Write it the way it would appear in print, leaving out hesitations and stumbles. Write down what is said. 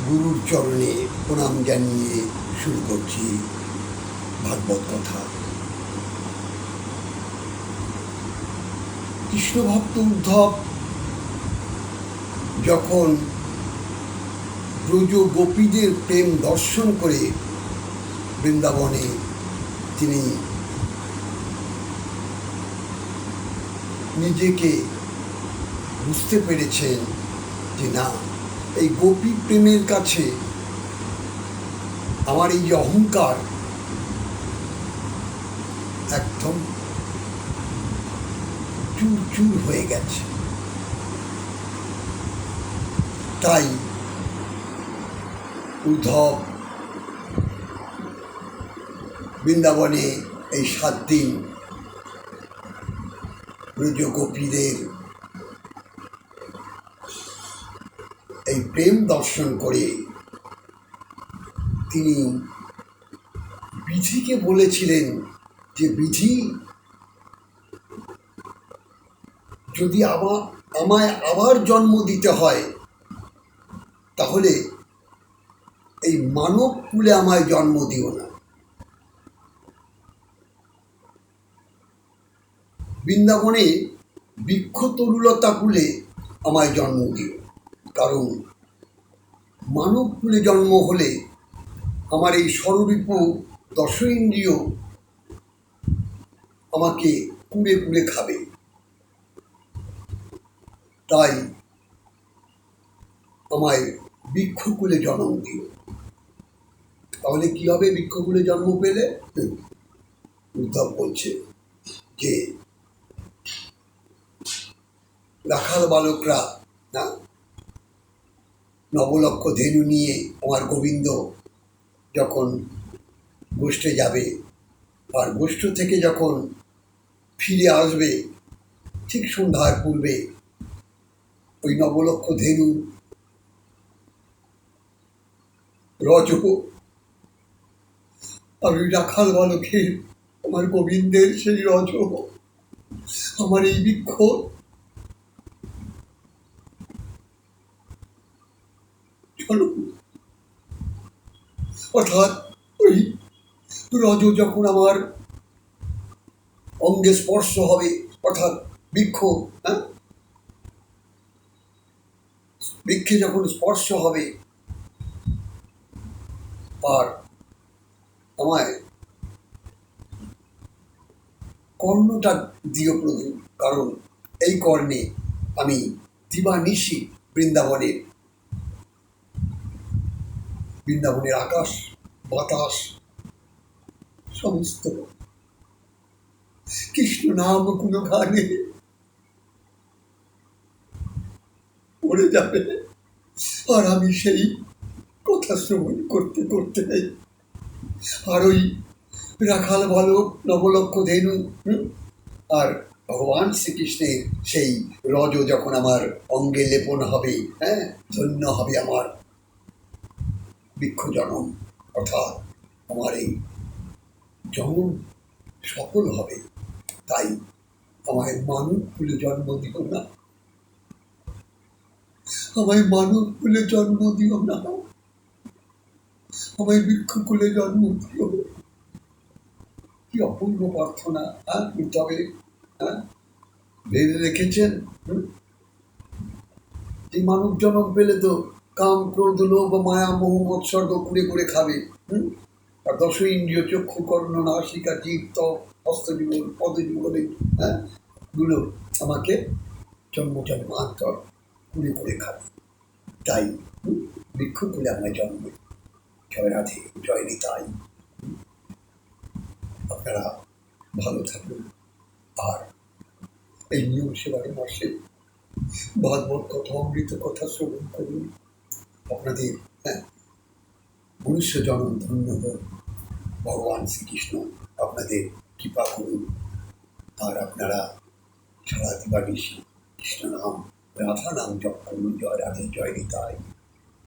গুরুর চরণে প্রণাম জানিয়ে শুরু করছি ভাগবত কথা। কৃষ্ণভক্ত উদ্ধব যখন ব্রজ গোপীদের প্রেম দর্শন করে বৃন্দাবনে তিনি নিজেকে বুঝতে পেরেছেন যে না, এই গোপী প্রেমের কাছে আমার এই যে অহংকার একদম চুর চুর হয়ে গেছে। তাই উদ্ধব বৃন্দাবনে এই 7 দিন ব্রজ গোপীদের এই প্রেম দর্শন করে তিনি বিধিকে বলেছিলেন যে বিধি, যদি আমায় আবার জন্ম দিতে হয় তাহলে এই মানব কুলে আমায় জন্ম দিও না, বৃন্দাবনে বৃক্ষ তরুলতা কুলে আমায় জন্ম দিও। কারণ মানব কুলে জন্ম হলে আমার এই ষড়রিপু দশ ইন্দ্রিয় আমাকে কুড়ে কুড়ে খাবে। তাই আমায় বৃক্ষকুলে জন্ম দিও। তাহলে কি হবে বৃক্ষকুলে জন্ম পেলে? উদ্ধব বলছে যে রাখাল বালকরা না নবলক্ষ ধেনু নিয়ে আমার গোবিন্দ যখন গোষ্ঠে যাবে আর গোষ্ঠ থেকে যখন ফিরে আসবে ঠিক সন্ধ্যার পূর্বে ওই নবলক্ষ ধেনু রজ আমি রাখাল বালকের আমার গোবিন্দের সেই রজ আমার এই বৃক্ষ অর্থাৎ ওই রজ যখন আমার অঙ্গে স্পর্শ হবে, অর্থাৎ বৃক্ষ বৃক্ষে যখন স্পর্শ হবে আর আমায় কর্ণটা দিও প্রভু, কারণ এই কর্ণে আমি দিবানিশি বৃন্দাবনের আকাশ বাতাস সমস্ত কৃষ্ণ নাম কোনো গানে পড়ে যাবে, আর আমি সেই কথা শ্রবণ করতে করতে আর ওই রাখাল বালক নবলক্ষ ধেনু আর ভগবান শ্রীকৃষ্ণের সেই রজ যখন আমার অঙ্গে লেপন হবে, ধন্য হবে আমার বৃক্ষ জনম, অর্থাৎ আমার এই জনম সফল হবে। তাই আমায় মানব কুলে জন্ম দিও না, আমায় মানব কুলে জন্ম দিও না, আমায় বৃক্ষকুলে জন্ম দিও। কি অপূর্ব প্রার্থনা তবে ভেবে রেখেছেন যে মানব জন্ম পেলে তো কাম ক্রোধ লোভ মায়া মোহ মৎসর্গ কুড়ে কুড়ে খাবে, আর দশ ইন্দ্রিয় চক্ষু কর্ণ নাসিকা জিভ ত্বক হস্তজীবন পদজীবনে গুলো আমাকে জন্ম জন্মান্তর কুড়ে কুড়ে খাবে। তাই বৃক্ষকুলে আমায় জন্ম। জয় রাধে, জয় নিতাই। আপনারা ভালো থাকুন আর এই নিয়ম সেবারে মাসে ভাগবত কথা অমৃত কথা শ্রবণ করুন। আপনাদের মনুষ্য জন্ম ধন্য হোক, ভগবান শ্রীকৃষ্ণ আপনাদের কৃপা করুন। আর আপনারা সারা দিবানিশি কৃষ্ণ নাম রাধা নাম জপ করুন। জয় রাধে, জয় নিতাই।